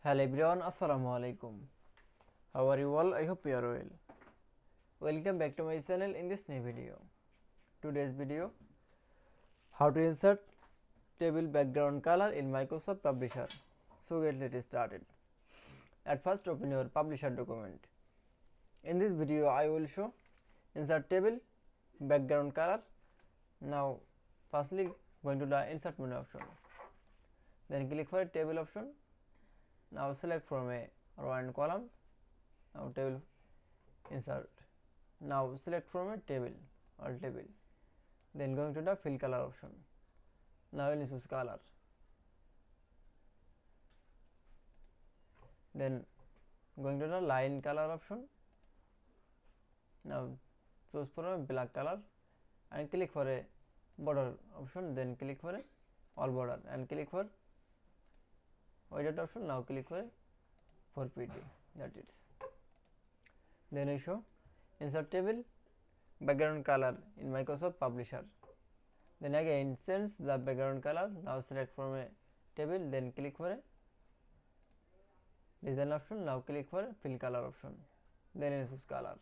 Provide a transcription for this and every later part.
Hello everyone, Assalamu alaikum. How are you all? I hope you are well. Welcome back to my channel in this new video. Today's video, how to insert table background color in Microsoft Publisher. So let's started. At first open your Publisher document. In this video I will show insert table background color. Now firstly going to the insert menu option. Then click for a table option. Now select from a row and column. Now table insert. Now select from a table, all table. Then going to the fill color option. Now we'll choose color. Then going to the line color option. Now choose for a black color and click for a border option. Then click for a all border and click for widget option. Now click for PD. That's it. Then I show insert table background color in Microsoft Publisher. Then again change the background color. Now select from a table. Then click for a design option. Now click for a fill color option. Then I choose color.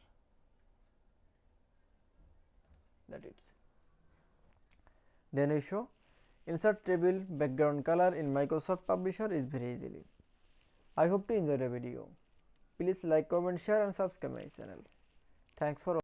That's it. Then I show insert table background color in Microsoft Publisher is very easily. I hope to enjoy the video. Please like, comment, share and subscribe my channel. Thanks for watching.